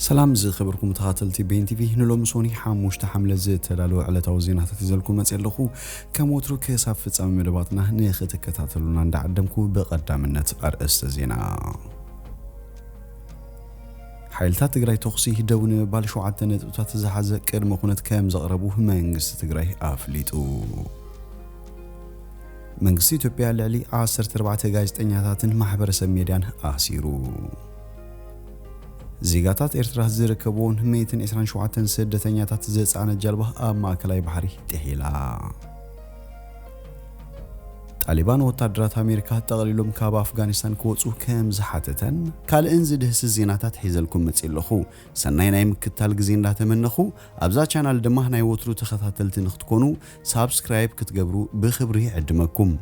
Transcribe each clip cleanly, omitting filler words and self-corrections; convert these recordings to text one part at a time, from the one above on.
سلام ዝኽበርኩም ተኸታተልቲ ቤን ቲቪ ንሎም ሶኒ ሓሙሽተ ሓምለ ዝተፈላለዩ ዕለታዊ ዜናታት ይዘልኩም መጽኣኹ ከም ወትሩ ክሳብ ፍጻመ መደባትና ንኽትከታተሉና እንዳዓደምኩ ብቐዳምነት ኣርእስተ ዜና ሓይልታት ትግራይ ተኽሲ ደው ንምባል 7 ነጥብታት ዝሓዘ ቅድመ-ኩነት ከም ዘቕረቡ መንግስቲ ትግራይ ኣፍሊጡ መንግስቲ ኢትዮጵያ ልዕሊ 14 ጋዜጠኛታትን ማሕበረሰብ ሚድያን ኣሲሩ ዜጋታት ኤርትራ ዝርከብዎም 127 ስደተኛታት ዘጻነ ጀልባ ኣብ ማእከላይ ባሕሪ ጥሒላ ጣሊባን ወታደራት ኣሜሪካ ተቐሊሎም ካብ ኣፍጋኒስታን ክወጹ ከም ዝሓተተን ካልእን ዝድህስ ዜናታት ሒዘልኩም መጽኣኹ ሰናይ ናይ ምክታል ግዜ እንዳተመነኹ ኣብዛ ቻናል ድማ ናይ ወትሩ ተኸታተልቲ ንኽትኮኑ ሳብስክራይብ ክትገብሩ ብኽብሪ ዕድመኩም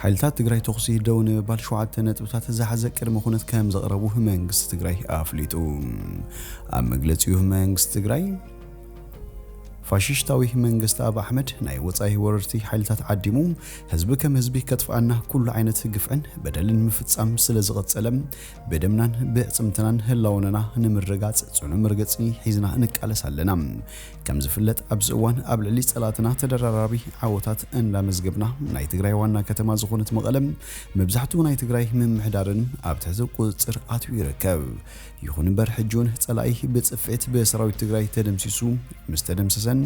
ሓይልታት ትግራይ ተኽሲ ደው ንምባል 7 ነጥብታት ዝሓዘ ቅድመ-ኩነት ከም ዘቕረቡ መንግስቲ ትግራይ ኣፍሊጡ ኣብ መግለጺኡ መንግስቲ ትግራይ ፋሽስታዊ መንግስቲ ኣብ ኣሕመድ ናይ ወጻኢ ወረርቲ ሓይልታት ዓዲሙ ህዝቢ ከም ህዝቢ ከጥፋና ኩሉ ዓይነት ግፍዕን በደልን ምፍጻም ስለ ዝቐጸለም በደምናን ብዕጽምትናን ህላውነና ንምርጋጽ ጽኑዕ መርገጺ ሒዝና ንቃለስ ኣለና ከም ዝፍለጥ ኣብዚ እዋን ኣብ ልዕሊ ጸላትና ተደራራቢ ዓወታት እንዳመዝገብና ናይ ትግራይ ዋና ከተማ ዝኾነት መቐለም መብዛሕትኡ ናይ ትግራይ ምምሕዳርን ኣብ ትሕቲ ቁጽር ኣትዩ ይርከብ ይኹን እምበር ሕጂውን ጸላኢ ብጽፍዒት ብሰራዊት ትግራይ ተደምሲሱ ምስ ተደምሰሰን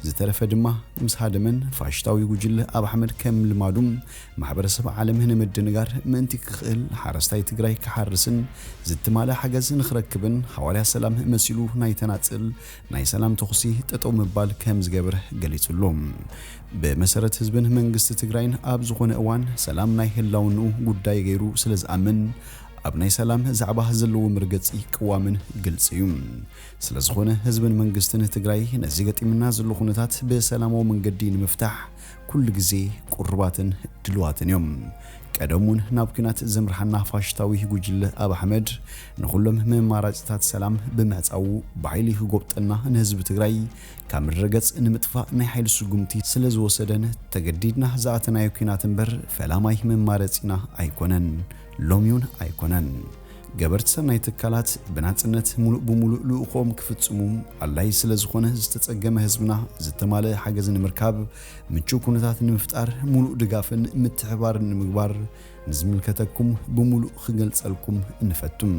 ዝተረፈ ድማ ምስ ሃደመን ፋሽስታዊ ጉጅለ ኣብ ኣሕመድ ከም ልማዱ ማሕበረሰብ ዓለም ንምድንጋር ምእንቲ ክኽእል ሓረስታይ ትግራይ ክሓርስን ዝትማለ ሓገዝ ንኽረክብን ሓዋርያ ሰላም መሲሉ ናይ ተናጽል ናይ ሰላም ተኽሲ ጠጠው ምባል ከም ዝገበረ ገሊጹሎም በመሰረት ህዝብን መንግስቲ ትግራይን ኣብ ዝኾነ እዋን ሰላም ናይ ህላውኑ ጉዳይ ገይሩ ስለ ዝኣምን ኣብ ናይ ሰላም ዛዕባ ዘለዎ ምርገጺ ቅዋምን ግልጽ እዩ ስለ ዝኾነ ህዝብን መንግስትን ትግራይ ነዚ ገጢምና ዘሎ ኩነታት በሰላማዊ መንገዲ ንምፍታሕ ኩሉ ግዜ ቁርባትን ድልዋትን እዮም ቀደሙን ናብ ኩናት ዘምርሓና ፋሽስታዊ ጉጅለ ኣብ ኣሕመድ ንኹሎም መማራጭታት ሰላም ብምዕጻው ባይሊ ክጎብጠና ንህዝቢ ትግራይ ካብ ምድረገጽ ንምጥፋእ ናይ ሓይሊ ስጉምቲ ስለ ዝወሰደን ተገዲድና ዝኣተናዮ ኩናት እምበር ፈላማይ መማረጺና ኣይኮነን ሎሚውን ኣይኮነን ገበርቲ ሰናይ ትካላት ብናጽነት ሙሉእ ብሙሉእ ልኡኾም ክፍጽሙ ኣላይ ስለ ዝኾነ ዝተጸገመ ህዝብና ዝተማለ ሓገዝ ንምርካብ ምቹው ኩነታት ንምፍጣር ሙሉእ ድጋፍን ምትሕባርን ንምግባር ንዝምልከተኩም ብሙሉእ ክገልጸልኩም እንፈቱም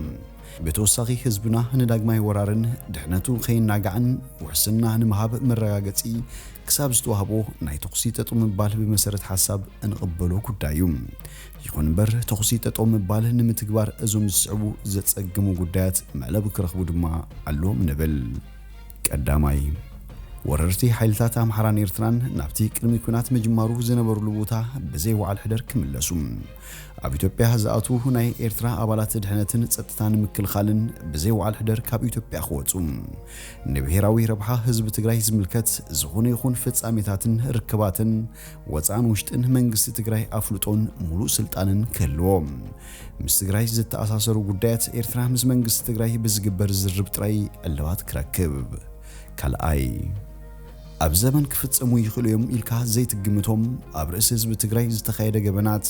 ብትወሳኺ ህዝብና ንዳግማይ ወራርን ድሕነቱ ከይናጋዕን ውሕስና ንምሃብ መረጋገጺ ክሳብ ዝተዋህቦ ናይ ተኽሲ ጠጠው ምባል ብመሰረት ሓሳብ እንቕበሎ ጉዳዩ ይኹን እምበር ተኽሲ ጠጠው ምባል ንምትግባር እዞም ዝስዕቡ ዘጸግሙ ጉዳያት መዕለብ ክረኽቡ ድማ ኣለዎም ንብል ቀዳማይ ወረርቲ ሓይልታት ኣምሓራን ኤርትራን ናብቲ ቅድሚ ኩናት መጅማሩ ዝነበሩሉ ቦታ ብዘይ ዋዕል ሕደር ክምለሱ ኣብ ኢትዮጵያ ዝኣትዉ ናይ ኤርትራ ኣባላት ድሕነትን ጸጥታን ምክልኻልን ብዘይ ዋዕል ሕደር ካብ ኢትዮጵያ ክወጹ ንብሔራዊ ረብሓ ህዝቢ ትግራይ ዝምልከት ዝኾነ ይኹን ፍጻሜታትን ርክባትን ወፃን ውሽጥን መንግስቲ ትግራይ ኣፍልጦን ሙሉእ ስልጣንን ክህልዎም ምስ ትግራይ ዝተኣሳሰሩ ጉዳያት ኤርትራ ምስ መንግስቲ ትግራይ ብዝግበር ዝርብ ጥራይ ዕለባት ክረክብ ካልኣይ ኣብ ዘመን ክፍጽሙ ይኽእሉ እዮም ኢልካ ዘይትግምቶም ኣብ ርእሲ ህዝቢ ትግራይ ዝተኻየደ ገበናት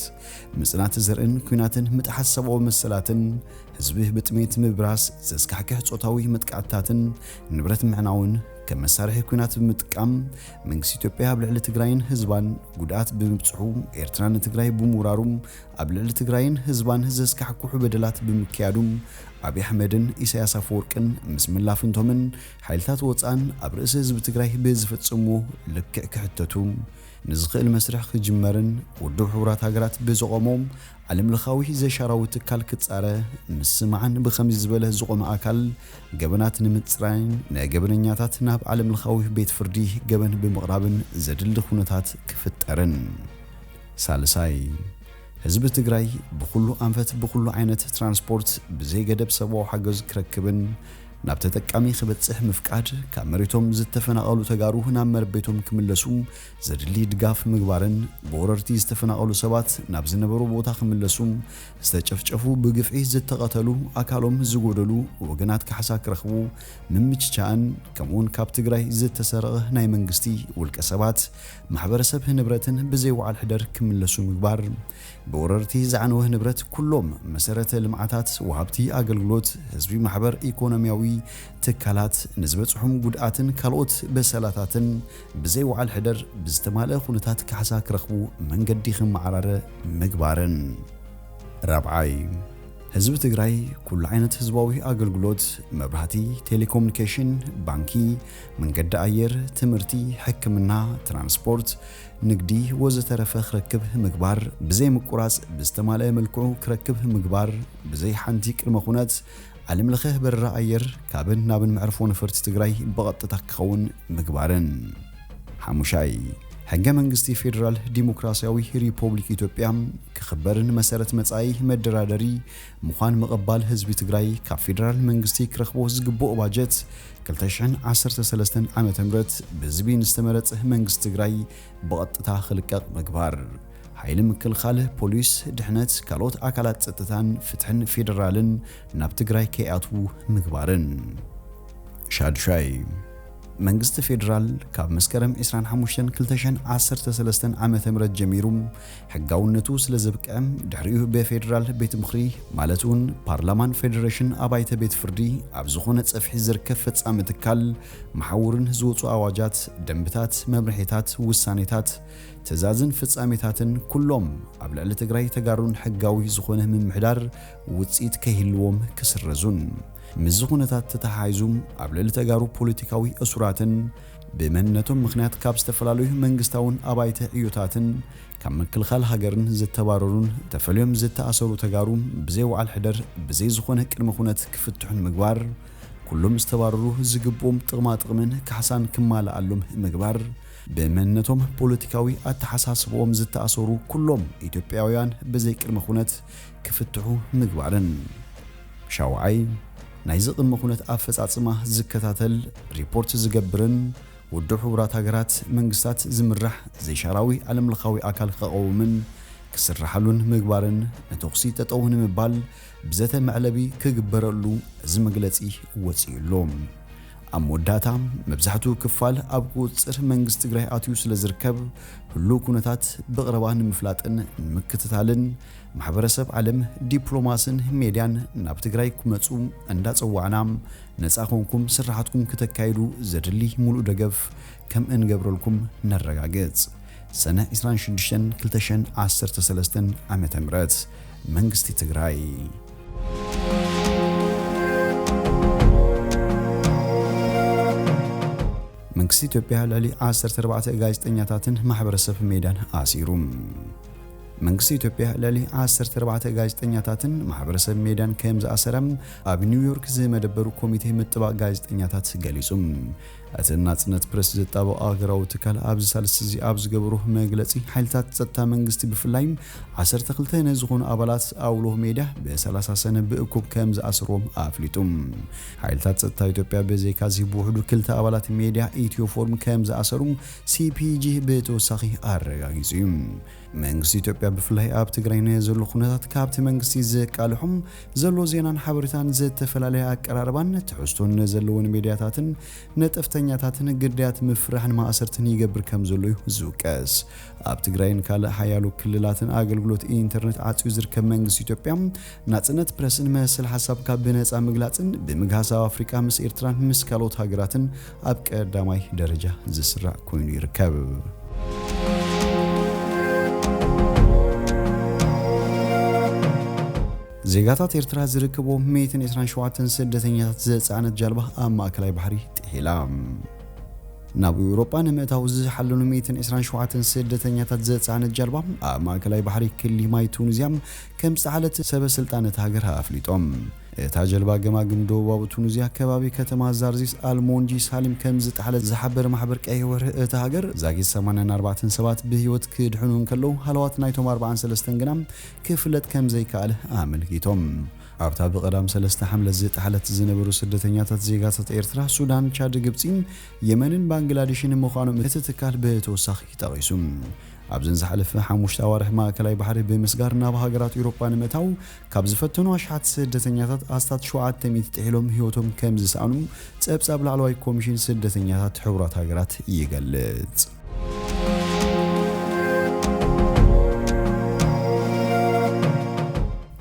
ምጽናት ዘርእን ኩናትን ምጥሓስ ሰብኣዊ መሰላትን ህዝቢ ብጥሜት ምብራስ ዘስካሕክሕ ጾታዊ መጥቃዕታትን ንብረት ምዕናውን ከም መሳርሒ ኩናት ብምጥቃም መንግስቲ ኢትዮጵያ ኣብ ልዕሊ ትግራይን ህዝባን ጉድኣት ብምብጽሑ ኤርትራን ትግራይ ብምውራሩም ኣብ ልዕሊ ትግራይን ህዝባን ዘስካሕክሑ በደላት ብምክያዱም ኣብይ ኣሕመድን ኢሳያስ ኣፈወርቅን ምስ ምላፍንቶምን ሓይልታት ወፃን ኣብ ርእሲ ህዝቢ ትግራይ ብዝፈጽሙ ልክዕ ክሕተቱ ንዝኽእል መስርሕ ክጅመርን ውድብ ሕቡራት ሃገራት ብዘቆሞም ዓለምለኻዊ ዘሻራዊ ትካል ክጻረ ምስማዓን ብኸምዚ ዝበለ ዝቆመ ኣካል ገበናት ንምጽራይን ንገበነኛታት ናብ ዓለምለኻዊ ቤት ፍርዲ ገበን ብምቕራብን ዘድሊ ኩነታት ክፍጠርን ሳልሳይ ህዝቢ ትግራይ ብኩሉ ኣንፈት ብኩሉ ዓይነት ትራንስፖርት ብዘይ ገደብ ሰብኣዊ ሓገዝ ክረክብን ናብ ተጠቃሚ ክበጽሕ ምፍቃድ ካብ መሬቶም ዝተፈናቐሉ ተጋሩ ናብ መረቤቶም ክምለሱ ዘድሊ ድጋፍ ምግባርን ብወረርቲ ዝተፈናቐሉ ሰባት ናብ ዝነበሩ ቦታ ክምለሱ ዝተጨፍጨፉ ብግፍዒ ዝተቐተሉ ኣካሎም ዝጎደሉ ወገናት ካሕሳ ክረኽቡ ምምችቻን ከምኡን ካብ ትግራይ ዝተሰረቐ ናይ መንግስቲ ውልቀ ሰባት ማሕበረሰብ ንብረትን ብዘይወዓል ሕደር ክምለሱ ምግባር ብወረርቲ ዝዓነወ ንብረት ኩሎም መሰረተ ልምዓታት ወሃብቲ ኣገልግሎት ህዝቢ ማሕበር ኢኮኖሚያዊ ትካላት ንዝበጽሑም ጉድኣትን ካልኦት በሰላታትን ብዘይወዓል ሕደር ብዝተማልአ ኩነታት ካሕሳ ክረኽቡ መንገዲ ክመዓራረ ምግባርን ራብዓይ ህዝቢ ትግራይ ኩሉ ዓይነት ህዝባዊ ኣገልግሎት መብራህቲ ቴሌኮሙኒኬሽን ባንኪ መንገዲ ኣየር ትምህርቲ ሕክምና ትራንስፖርት ንግዲ ወዘተረፈ ክረክብ ምግባር ብዘይ ምቁራጽ ብዝተማልአ መልክዑ ክረክብ ምግባር ብዘይ ሓንቲ ቅድመ ኩነት ዓለም ለኸ በረራ ኣየር ካብን ናብን መዕርፎ ነፈርቲ ትግራይ በቐጥታ ክኸውን ምግባርን ሓሙሻይ ሕገ መንግስቲ ፌደራል ዲሞክራሲያዊ ሪፐብሊክ ኢትዮጵያ ክኽበርን መሰረት መጻኢ መደራደሪ ምዃን መቐባል ህዝቢ ትግራይ ካብ ፌደራል መንግስቲ ክረኽቦ ዝግብኦ ባጀት 2013 ዓመተ ምህረት ብህዝቢ ንዝተመረጸ መንግስቲ ትግራይ በቐጥታ ክልቀቕ ምግባር ሓይሊ ምክልኻል ፖሊስ ድሕነት ካልኦት ኣካላት ጸጥታን ፍትሕን ፌደራልን ናብ ትግራይ ከይኣትዉ ምግባርን ሻድሻይ መንግስቲ ፌደራል ካብ መስከረም 25 2013 ዓመተ ምህረት ጀሚሩ ሕጋውነቱ ስለ ዘብቅዐ ድሕሪኡ ብፌደራል ቤት ምኽሪ ማለት እውን ፓርላማን ፌደሬሽን ኣባይተ ቤት ፍርዲ ኣብ ዝኾነ ጸፍሒ ዝርከብ ፈጻሚ ትካል መሓውርን ዝወፁ ኣዋጃት ደንብታት መምርሒታት ውሳኔታት ትእዛዝን ፍጻሜታትን ኩሎም ኣብ ልዕሊ ትግራይ ተጋሩን ሕጋዊ ዝኾነ ምምሕዳር ውጽኢት ከይህልዎም ክስረዙን ምዝ ኩነታት ተተሓሒዙም ኣብ ልዕሊ ተጋሩ ፖለቲካዊ እሱራትን ብመንነቶም ምኽንያት ካብ ዝተፈላለዩ መንግስታውን ኣባይተ ዕዮታትን ካብ ምክልኻል ሃገርን ዝተባረሩን ተፈልዮም ዝተኣሰሩ ተጋሩ ብዘይ ወዓል ሕደር ብዘይ ዝኾነ ቅድመ ኩነት ክፍትሑን ምግባር ኩሎም ዝተባረሩ ዝግብኦም ጥቕማጥቕምን ካሕሳን ክማልኣሎም ምግባር ብመንነቶም ፖለቲካዊ ኣተሓሳስቦኦም ዝተኣሰሩ ኩሎም ኢትዮጵያውያን ብዘይ ቅድመ ኩነት ክፍትሑ ምግባርን ሻውዓይ ናይ ቅድመ ኩነት ኣፈጻጽማ ዝከታተል ሪፖርት ዝገብርን ውድብ ሕቡራት ሃገራት መንግስታት ዝምራሕ ዘይሻራዊ ዓለምለኻዊ ኣካል ክቐውምን ክስራሓሉን ምግባርን ነተኽሲ ጠጠው ንምባል ብዘተ መዕለቢ ክግበረሉ እዚ መግለጺ ወፂኡሎም ኣብ መወዳእታ መብዛሕትኡ ክፋል ኣብ ቁፅር መንግስቲ ትግራይ ኣትዩ ስለ ዝርከብ ሁሉ ኩነታት ብቕረባ ንምፍላጥን ንምክትታልን ማሕበረሰብ ዓለም ዲፕሎማስን ሜድያን ናብ ትግራይ ክመጹ እንዳጸዋዕና መጽኣኹም ስራሕትኩም ከተካይዱ ዘድሊ ሙሉእ ደገፍ ከም እንገብረልኩም ነረጋግጽ ሰነ 26 2013 ዓመተ ምህረት መንግስቲ ትግራይ መንግስቲ ኢትዮጵያ ልዕሊ 14 ጋዜጠኛታትን ማሕበረሰብ ሜድያን ኣሲሩም መንግስቲ ኢትዮጵያ ልዕሊ 14 ጋዜጠኛታትን ማሕበረሰብ ሜድያን ከም ዝኣሰረም ኣብ ኒውዮርክ ዝመደበሩ ኮሚቴ ምጥባቅ ጋዜጠኛታት ገሊጹም እቲ ናጽነት ፕረስ ዝጣበቕ ኣገራዊ ትካል ኣብ ሳልስቲ እዚ ኣብ ዝገብሩ መግለጺ ሓይልታት ጸጥታ መንግስቲ ብፍላይ 12 ዝኾኑ ኣባላት ኣውሎ ሜድያ ብ30 ሰነ ብእኩብ ከም ዝኣስሮም ኣፍሊጡም ሓይልታት ጸጥታ ኢትዮጵያ በዘይካዚ ብውሕዱ ክልተ ኣባላት ሜድያ ኢትዮፎርም ከም ዝኣሰሩ ሲፒጂ ብትወሳኺ ኣረጋጊጹ መንግስቲ ኢትዮጵያ ብፍላይ ኣብ ትግራይ ዘሎ ኩነታት ካብቲ መንግስቲ ዘቃልሑም ዘሎ ዜናን ሓበሬታን ዝተፈላለዩ ኣቀራርባን ትሕዝቶን ዘለዎን ሜድያታትን ነጠፍተኛታትን ግዳያት ምፍራሕን ማእሰርትን ይገብር ከም ዘሎ ዝውቀስ ኣብ ትግራይን ካልእ ሓያሉ ክልላትን ኣገልግሎት ኢንተርኔት ኣጽዩ ዝርከብ መንግስቲ ኢትዮጵያ ናጽነት ፕረስን መሰል ሓሳብ ካብ ብነጻ ምግላጽን ብምግሃስ ኣፍሪካ ምስ ኤርትራን ምስ ካልኦት ሃገራትን ኣብ ቀዳማይ ደረጃ ዝስራዕ ኮይኑ ይርከብ ዜጋታት ኤርትራ ዝርከብዎም 127 ስደተኛታት ዘጻዕነት ጃልባ ኣብ ማእከላይ ባሕሪ ጥሒላ ናብ ኤውሮጳ ንምእታው ዝሓለኑ 127 ስደተኛታት ዘጻዕነት ጃልባ ኣብ ማእከላይ ባሕሪ ክልል ማይ ቱኒዝያ ከም ዝተሓለት ሰበስልጣናት ሃገር ኣፍሊጦም እታ ጀልባ ገማግም ደቡባዊ ቱኒዝያ ከባቢ ከተማ ዛርዚስ አልሞንጂ ሳሊም ከም ዝተሓለት ዝሓበር ማሕበር ቀይ ወርህ እታ ሃገር ዛጊስ 84 ሰባት ብህይወት ክድሕኑ እንከለው ሃለዋት ናይቶም 43 ግና ክፍለጥ ከም ዘይከኣለ ኣመልኪቶም ኣብታ ብቐዳም 3 ሓምለ ዝተሓለት ዝነበሩ ስደተኛታት ዜጋታት ኤርትራ፣ ሱዳን፣ ቻድ፣ ግብጺ፣ የመንን ባንግላዴሽን ምዃኖም እቲ ትካል ብትወሳኺ ጠቒሱ ኣብዘን ዝሓለፈ 5 ኣዋርሕ ማእከላይ ባሕሪ ብምስጋር ናብ ሃገራት ኤውሮጳ ንምእታው ካብ ዝፈተኑ ኣሽሓት ስደተኛታት ኣስታት 700 ጥሒሎም ህይወቶም ከም ዝሰኣኑ ጸብጻብ ላዕለዋይ ኮሚሽን ስደተኛታት ሕቡራት ሃገራት ይገልጽ።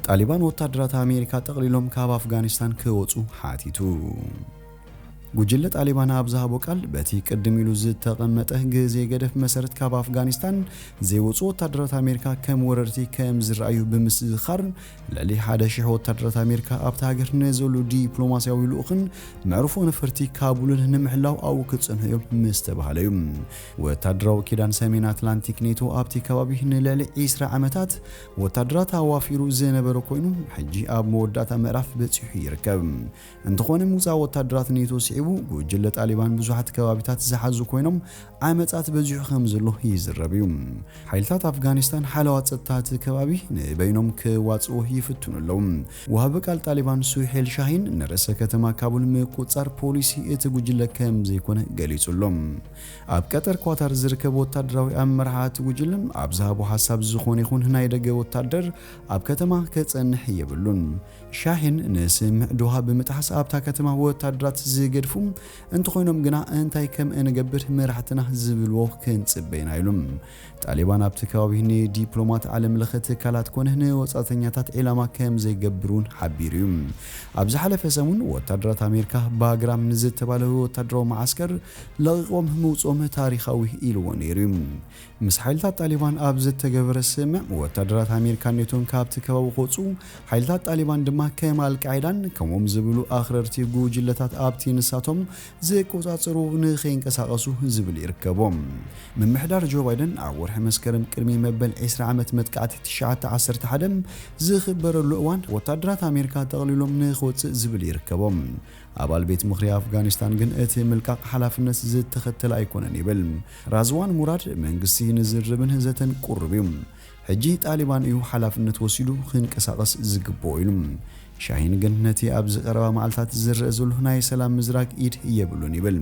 ጣሊባን ወታደራት ኣሜሪካ ጠቕሊሎም ካብ ኣፍጋኒስታን ክወጹ ሓቲቱ። ጉጅለ ጣሊባን ኣብ ዝሃቦ ቃል በቲ ቅድም ኢሉ ዝተቐመጠ ግዜ ገደፍ መሰረት ካብ ኣፍጋኒስታን ዘይወጹ ወታደራት ኣሜሪካ ከም ወረርቲ ከም ዝረኣዩ ብምስኻር ልዕሊ 1,000 ወታደራት ኣሜሪካ ኣብቲ ሃገር ንዘሎ ዲፕሎማስያዊ ልኡኽን መዕርፎ ነፈርቲ ካቡልን ንምሕላው ኣብኡ ክጽንሑ ምስ ተባሃለ እዩ። ወታደራዊ ኪዳን ሰሜን ኣትላንቲክ ኔቶ ኣብቲ ከባቢ ንልዕሊ 20 ዓመታት ወታደራት ኣዋፊሩ ዝነበረ ኮይኑ ሕጂ ኣብ መወዳእታ ምዕራፍ በፂሑ ይርከብ። እንተኾነ ምውፃእ ወታደራት ኔቶ ጉጅለ ጣሊባን ብዙሓት ከባቢታት ዝሓዙ ኮይኖም ዓመጻት በዚሑ ከም ዘሎ ይዝረብ እዩ። ሓይልታት ኣፍጋኒስታን ሓለዋ ጸጥታ ከባቢ ንበይኖም ክዋጽኡ ይፍትኑለው። ወሃቢ ቃል ጣሊባን ሱሄል ሻሂን ንርእሰ ከተማ ካቡል ምቁጻር ፖሊሲ እቲ ጉጅለ ከም ዘይኮነ ገሊጹሎም። ኣብ ቀጠር ኳታር ዝርከብ ወታደራዊ ኣመራርሓ ጉጅለ ኣብ ዝሃቦ ሓሳብ ዝኾነ ይኹን ናይ ደገ ወታደር ኣብ ከተማ ከጸንሕ የብሉን። ሻሂን ንስምዕ ዶሃ ብምጥሓስ ኣብታ ከተማ ወታደራት ዝገድፉ እንተኾይኖም ግና እንታይ ከም እንገብር መራሕትና ዝብልዎ ክንጽበይና ኢሎም። ጣሊባን ኣብቲ ከባቢ ንዲፕሎማት ዓለም ለኸ ትካላት ኮነ ንወጻተኛታት ዒላማ ከም ዘይገብሩን ሓቢሩ እዩ። ኣብ ዝሓለፈ ሰሙን ወታደራት ኣሜሪካ ባግራም ንዝተባለ ወታደራዊ ማዓስከር ለቒቖም ምውጾም ታሪኻዊ ኢልዎ ነይሩ እዩ። ምስ ሓይልታት ጣሊባን ኣብ ዝተገበረ ስምዕ ወታደራት ኣሜሪካ ኔቶን ካብቲ ከባቢ ክወጹ ሓይልታት ጣሊባን ድማ ከም ኣልቃይዳን ከምኦም ዝብሉ ኣኽረርቲ ጉጅለታት ኣብቲ ንሳቶም ዝቆጻጸሩ ንኸይንቀሳቐሱ ዝብል ይርከቦም። ምምሕዳር ጆ ባይደን ኣብ ወርሒ መስከረም ቅድሚ መበል 20 ዓመት መጥቃዕቲ 911 ዝኽበረሉ እዋን ወታደራት ኣሜሪካ ጠቕሊሎም ንኽወፅእ ዝብል ይርከቦም። ኣባል ቤት ምኽሪ ኣፍጋኒስታን ግን እቲ ምልቃቕ ሓላፍነት ዝተኸተለ ኣይኮነን ይብል። ራዝዋን ሙራድ መንግስቲ ንዝርብን ዘተን ቁርብ እዩ። ሕጂ ጣሊባን እዩ ሓላፍነት ወሲዱ ክንቀሳቐስ ዝግብኦ ኢሉ። ሻሂን ግን ነቲ ኣብ ዝቐረባ መዓልታት ዝርአ ዘሎ ናይ ሰላም ምዝራግ ኢድ የብሉን ይብል።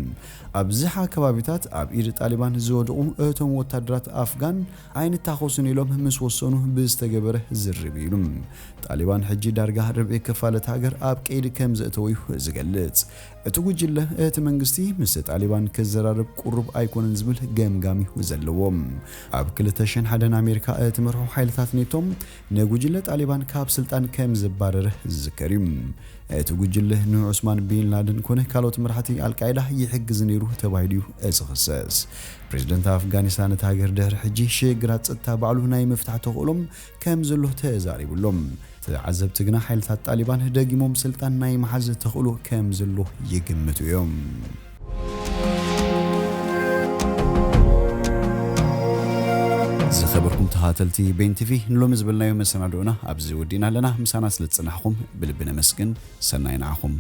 ኣብ ዝሓ ከባቢታት ኣብ ኢድ ጣሊባን ዝወድቑ እቶም ወታደራት ኣፍጋን ኣይንታኸሱን ኢሎም ምስ ወሰኑ ብዝተገበረ ዝርብ ኢሉ። ጣሊባን ሕጂ ዳርጋ ርብዒ ክፋለት ሃገር ኣብ ቀይዲ ከም ዘእተወ እዩ ዝገልጽ። እቲ ጉጅለ እቲ መንግስቲ ምስ ጣሊባን ክዘራርብ ቁሩብ ኣይኮነን ዝብል ገምጋሚ ዘለዎም። ኣብ 2001 ኣሜሪካ እትመርሖ ሓይልታት ኔቶም ንጉጅለ ጣሊባን ካብ ስልጣን ከም ዝባረረ ዝዝከር እዩ። እቲ ጉጅለ ንዑስማን ቢን ላደን ኮነ ካልኦት መራሕቲ ኣልቃይዳ ይሕግዝ ነይሩ ተባሂሉ ዝኽሰስ። ፕሬዝደንት ኣፍጋኒስታን እቲ ሃገር ድሕሪ ሕጂ ሽግራት ጸጥታ ባዕሉ ናይ ምፍታሕ ተኽእሎም ከም ዘሎ ተዛሪቡሎም። ተዓዘብቲ ግና ሓይልታት ጣሊባን ደጊሞም ስልጣን ናይ መሓዝ ተኽእሎ ከም ዘሎ ይግምቱ እዮም። ዝኸበርኩም ተኸታተልቲ ቤን ቲቪ ንሎሚ ዝብልናዮ መሰናዶና ኣብዚ ወዲና ኣለና። ምሳና ስለ ዝጸናሕኩም ብልቢ ነመስግን። ሰናይ ንዓኹም።